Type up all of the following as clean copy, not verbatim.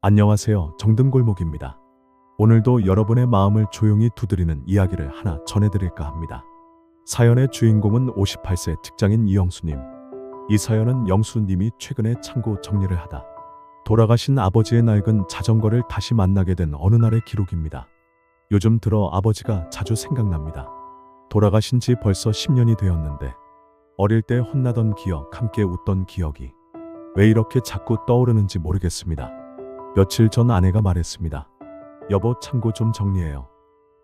안녕하세요. 정든골목입니다. 오늘도 여러분의 마음을 조용히 두드리는 이야기를 하나 전해드릴까 합니다. 사연의 주인공은 58세 직장인 이영수님. 이 사연은 영수님이 최근에 창고 정리를 하다 돌아가신 아버지의 낡은 자전거를 다시 만나게 된 어느 날의 기록입니다. 요즘 들어 아버지가 자주 생각납니다. 돌아가신 지 벌써 10년이 되었는데 어릴 때 혼나던 기억, 함께 웃던 기억이 왜 이렇게 자꾸 떠오르는지 모르겠습니다. 며칠 전 아내가 말했습니다. 여보, 창고 좀 정리해요.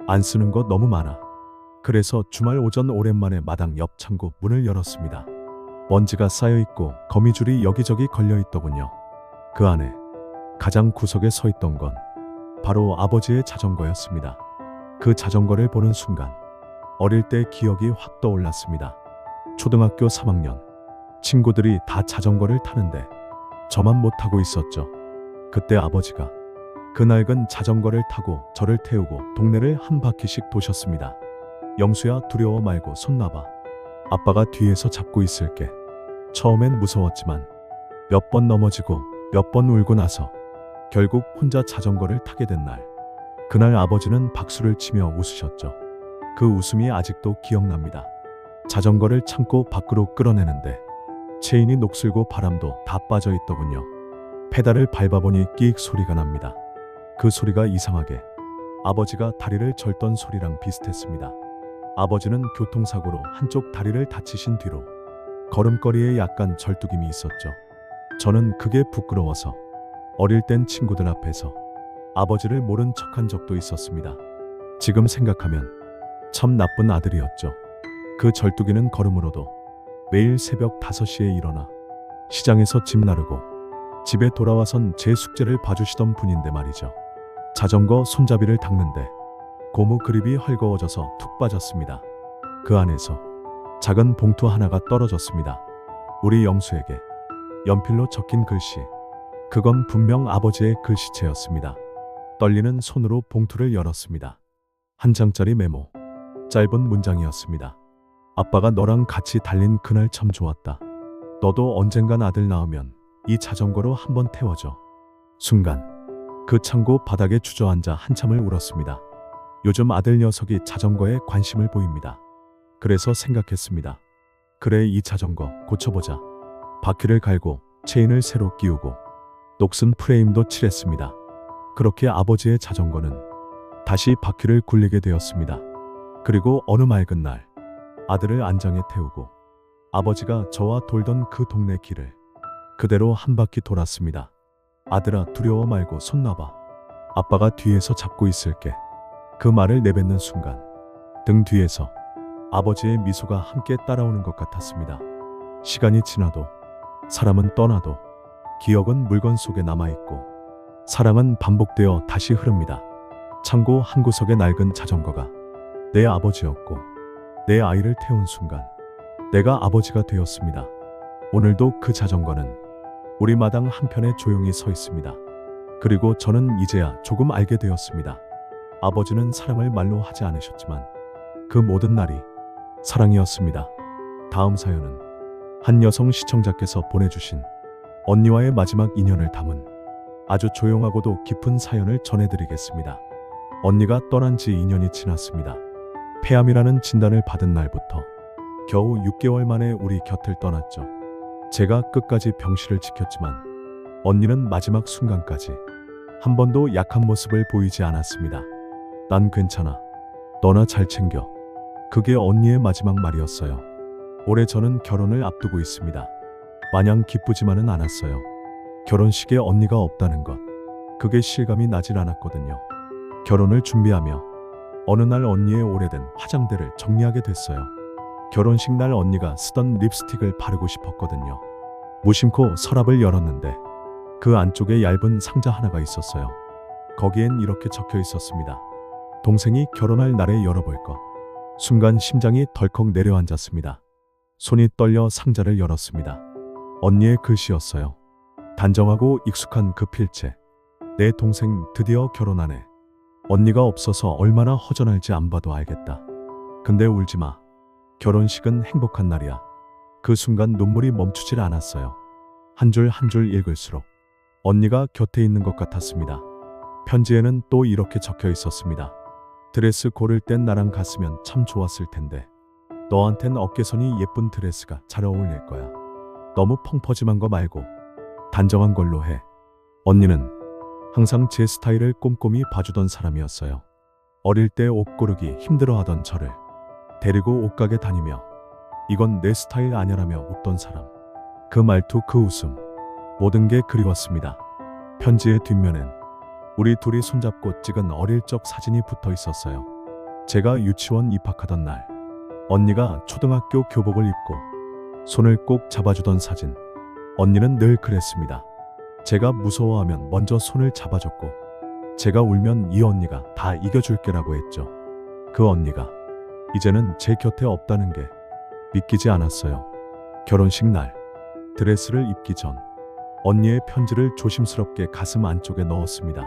안 쓰는 거 너무 많아. 그래서 주말 오전 오랜만에 마당 옆 창고 문을 열었습니다. 먼지가 쌓여있고 거미줄이 여기저기 걸려있더군요. 그 안에 가장 구석에 서 있던 건 바로 아버지의 자전거였습니다. 그 자전거를 보는 순간 어릴 때 기억이 확 떠올랐습니다. 초등학교 3학년 친구들이 다 자전거를 타는데 저만 못 타고 있었죠. 그때 아버지가 그 낡은 자전거를 타고 저를 태우고 동네를 한 바퀴씩 도셨습니다. 영수야, 두려워 말고 손 놔봐. 아빠가 뒤에서 잡고 있을게. 처음엔 무서웠지만 몇 번 넘어지고 몇 번 울고 나서 결국 혼자 자전거를 타게 된 날. 그날 아버지는 박수를 치며 웃으셨죠. 그 웃음이 아직도 기억납니다. 자전거를 창고 밖으로 끌어내는데 체인이 녹슬고 바람도 다 빠져 있더군요. 페달을 밟아보니 끼익 소리가 납니다. 그 소리가 이상하게 아버지가 다리를 절던 소리랑 비슷했습니다. 아버지는 교통사고로 한쪽 다리를 다치신 뒤로 걸음걸이에 약간 절뚝임이 있었죠. 저는 그게 부끄러워서 어릴 땐 친구들 앞에서 아버지를 모른 척한 적도 있었습니다. 지금 생각하면 참 나쁜 아들이었죠. 그 절뚝이는 걸음으로도 매일 새벽 5시에 일어나 시장에서 짐 나르고 집에 돌아와선 제 숙제를 봐주시던 분인데 말이죠. 자전거 손잡이를 닦는데 고무 그립이 헐거워져서 툭 빠졌습니다. 그 안에서 작은 봉투 하나가 떨어졌습니다. 우리 영수에게 연필로 적힌 글씨. 그건 분명 아버지의 글씨체였습니다. 떨리는 손으로 봉투를 열었습니다. 한 장짜리 메모. 짧은 문장이었습니다. 아빠가 너랑 같이 달린 그날 참 좋았다. 너도 언젠간 아들 낳으면 이 자전거로 한번 태워줘. 순간 그 창고 바닥에 주저앉아 한참을 울었습니다. 요즘 아들 녀석이 자전거에 관심을 보입니다. 그래서 생각했습니다. 그래, 이 자전거 고쳐보자. 바퀴를 갈고 체인을 새로 끼우고 녹슨 프레임도 칠했습니다. 그렇게 아버지의 자전거는 다시 바퀴를 굴리게 되었습니다. 그리고 어느 맑은 날 아들을 안장에 태우고 아버지가 저와 돌던 그 동네 길을 그대로 한 바퀴 돌았습니다. 아들아, 두려워 말고 손 놔봐. 아빠가 뒤에서 잡고 있을게. 그 말을 내뱉는 순간 등 뒤에서 아버지의 미소가 함께 따라오는 것 같았습니다. 시간이 지나도 사람은 떠나도 기억은 물건 속에 남아있고 사랑은 반복되어 다시 흐릅니다. 창고 한 구석의 낡은 자전거가 내 아버지였고 내 아이를 태운 순간 내가 아버지가 되었습니다. 오늘도 그 자전거는 우리 마당 한편에 조용히 서 있습니다. 그리고 저는 이제야 조금 알게 되었습니다. 아버지는 사랑을 말로 하지 않으셨지만 그 모든 날이 사랑이었습니다. 다음 사연은 한 여성 시청자께서 보내주신 언니와의 마지막 인연을 담은 아주 조용하고도 깊은 사연을 전해드리겠습니다. 언니가 떠난 지 2년이 지났습니다. 폐암이라는 진단을 받은 날부터 겨우 6개월 만에 우리 곁을 떠났죠. 제가 끝까지 병실을 지켰지만 언니는 마지막 순간까지 한 번도 약한 모습을 보이지 않았습니다. 난 괜찮아. 너나 잘 챙겨. 그게 언니의 마지막 말이었어요. 올해 저는 결혼을 앞두고 있습니다. 마냥 기쁘지만은 않았어요. 결혼식에 언니가 없다는 것. 그게 실감이 나질 않았거든요. 결혼을 준비하며 어느 날 언니의 오래된 화장대를 정리하게 됐어요. 결혼식 날 언니가 쓰던 립스틱을 바르고 싶었거든요. 무심코 서랍을 열었는데 그 안쪽에 얇은 상자 하나가 있었어요. 거기엔 이렇게 적혀 있었습니다. 동생이 결혼할 날에 열어볼 것. 순간 심장이 덜컥 내려앉았습니다. 손이 떨려 상자를 열었습니다. 언니의 글씨였어요. 단정하고 익숙한 그 필체. 내 동생 드디어 결혼하네. 언니가 없어서 얼마나 허전할지 안 봐도 알겠다. 근데 울지 마. 결혼식은 행복한 날이야. 그 순간 눈물이 멈추질 않았어요. 한 줄 한 줄 읽을수록 언니가 곁에 있는 것 같았습니다. 편지에는 또 이렇게 적혀 있었습니다. 드레스 고를 땐 나랑 갔으면 참 좋았을 텐데. 너한텐 어깨선이 예쁜 드레스가 잘 어울릴 거야. 너무 펑퍼짐한 거 말고 단정한 걸로 해. 언니는 항상 제 스타일을 꼼꼼히 봐주던 사람이었어요. 어릴 때 옷 고르기 힘들어하던 저를 데리고 옷가게 다니며 이건 내 스타일 아냐라며 웃던 사람. 그 말투, 그 웃음, 모든 게 그리웠습니다. 편지의 뒷면엔 우리 둘이 손잡고 찍은 어릴 적 사진이 붙어 있었어요. 제가 유치원 입학하던 날, 언니가 초등학교 교복을 입고 손을 꼭 잡아주던 사진. 언니는 늘 그랬습니다. 제가 무서워하면 먼저 손을 잡아줬고, 제가 울면 이 언니가 다 이겨줄게라고 했죠. 그 언니가 이제는 제 곁에 없다는 게 믿기지 않았어요. 결혼식 날, 드레스를 입기 전 언니의 편지를 조심스럽게 가슴 안쪽에 넣었습니다.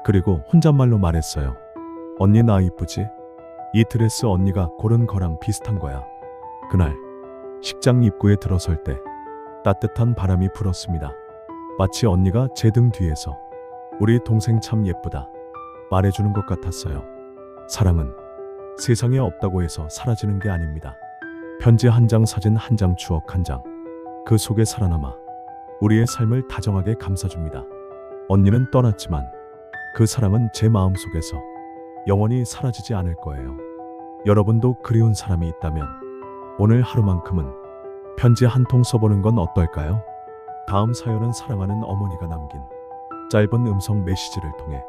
그리고 혼잣말로 말했어요. 언니 나 이쁘지? 이 드레스 언니가 고른 거랑 비슷한 거야. 그날 식장 입구에 들어설 때 따뜻한 바람이 불었습니다. 마치 언니가 제 등 뒤에서 우리 동생 참 예쁘다 말해주는 것 같았어요. 사랑은 세상에 없다고 해서 사라지는 게 아닙니다. 편지 한 장, 사진 한 장, 추억 한 장, 그 속에 살아남아 우리의 삶을 다정하게 감싸줍니다. 언니는 떠났지만 그 사랑은 제 마음속에서 영원히 사라지지 않을 거예요. 여러분도 그리운 사람이 있다면 오늘 하루만큼은 편지 한 통 써보는 건 어떨까요? 다음 사연은 사랑하는 어머니가 남긴 짧은 음성 메시지를 통해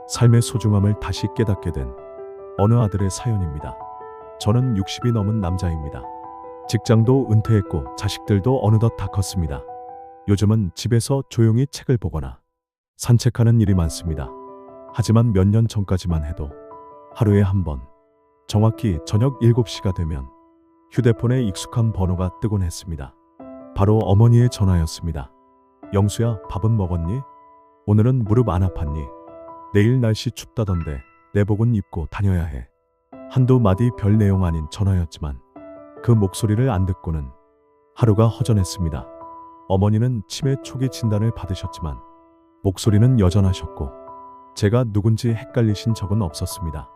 삶의 소중함을 다시 깨닫게 된 어느 아들의 사연입니다. 저는 60이 넘은 남자입니다. 직장도 은퇴했고 자식들도 어느덧 다 컸습니다. 요즘은 집에서 조용히 책을 보거나 산책하는 일이 많습니다. 하지만 몇 년 전까지만 해도 하루에 한 번, 정확히 저녁 7시가 되면 휴대폰에 익숙한 번호가 뜨곤 했습니다. 바로 어머니의 전화였습니다. 영수야, 밥은 먹었니? 오늘은 무릎 안 아팠니? 내일 날씨 춥다던데 내복은 입고 다녀야 해. 한두 마디 별 내용 아닌 전화였지만 그 목소리를 안 듣고는 하루가 허전했습니다. 어머니는 치매 초기 진단을 받으셨지만 목소리는 여전하셨고 제가 누군지 헷갈리신 적은 없었습니다.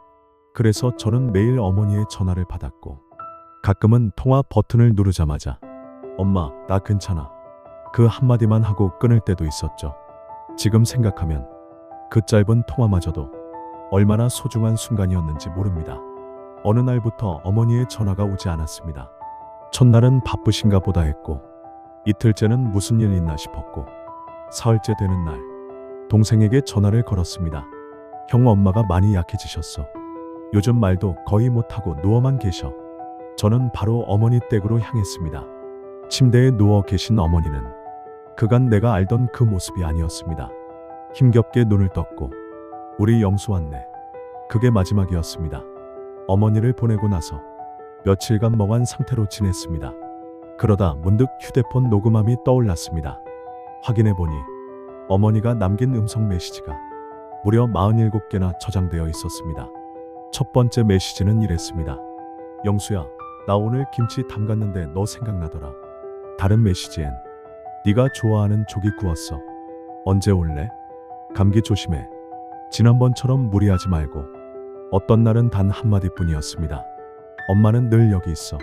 그래서 저는 매일 어머니의 전화를 받았고 가끔은 통화 버튼을 누르자마자 엄마, 나 괜찮아. 그 한마디만 하고 끊을 때도 있었죠. 지금 생각하면 그 짧은 통화마저도 얼마나 소중한 순간이었는지 모릅니다. 어느 날부터 어머니의 전화가 오지 않았습니다. 첫날은 바쁘신가 보다 했고 이틀째는 무슨 일 있나 싶었고 사흘째 되는 날 동생에게 전화를 걸었습니다. 형, 엄마가 많이 약해지셨어. 요즘 말도 거의 못하고 누워만 계셔. 저는 바로 어머니 댁으로 향했습니다. 침대에 누워 계신 어머니는 그간 내가 알던 그 모습이 아니었습니다. 힘겹게 눈을 떴고 우리 영수 왔네. 그게 마지막이었습니다. 어머니를 보내고 나서 며칠간 멍한 상태로 지냈습니다. 그러다 문득 휴대폰 녹음함이 떠올랐습니다. 확인해보니 어머니가 남긴 음성 메시지가 무려 47개나 저장되어 있었습니다. 첫 번째 메시지는 이랬습니다. 영수야, 나 오늘 김치 담갔는데 너 생각나더라. 다른 메시지엔 네가 좋아하는 조기 구웠어. 언제 올래? 감기 조심해. 지난번처럼 무리하지 말고. 어떤 날은 단 한마디뿐이었습니다. 엄마는 늘 여기 있어.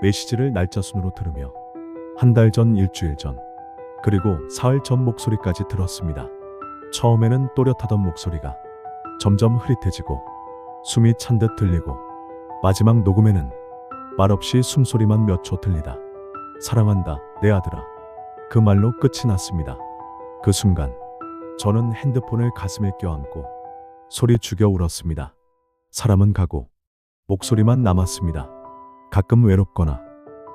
메시지를 날짜 순으로 들으며 한 달 전, 일주일 전, 그리고 사흘 전 목소리까지 들었습니다. 처음에는 또렷하던 목소리가 점점 흐릿해지고 숨이 찬 듯 들리고 마지막 녹음에는 말없이 숨소리만 몇 초 들리다 사랑한다, 내 아들아. 그 말로 끝이 났습니다. 그 순간 저는 핸드폰을 가슴에 껴안고 소리 죽여 울었습니다. 사람은 가고 목소리만 남았습니다. 가끔 외롭거나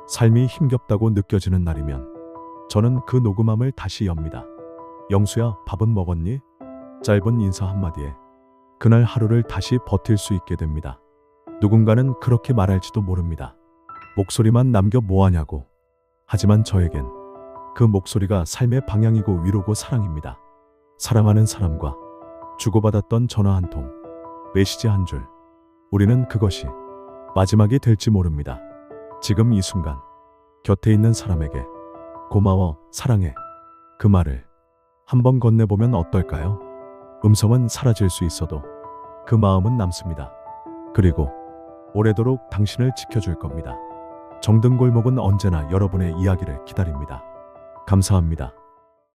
삶이 힘겹다고 느껴지는 날이면 저는 그 녹음함을 다시 엽니다. 영수야, 밥은 먹었니? 짧은 인사 한마디에 그날 하루를 다시 버틸 수 있게 됩니다. 누군가는 그렇게 말할지도 모릅니다. 목소리만 남겨 뭐하냐고. 하지만 저에겐 그 목소리가 삶의 방향이고 위로고 사랑입니다. 사랑하는 사람과 주고받았던 전화 한 통, 메시지 한 줄, 우리는 그것이 마지막이 될지 모릅니다. 지금 이 순간 곁에 있는 사람에게 고마워, 사랑해, 그 말을 한번 건네보면 어떨까요? 음성은 사라질 수 있어도 그 마음은 남습니다. 그리고 오래도록 당신을 지켜줄 겁니다. 정든골목은 언제나 여러분의 이야기를 기다립니다. 감사합니다.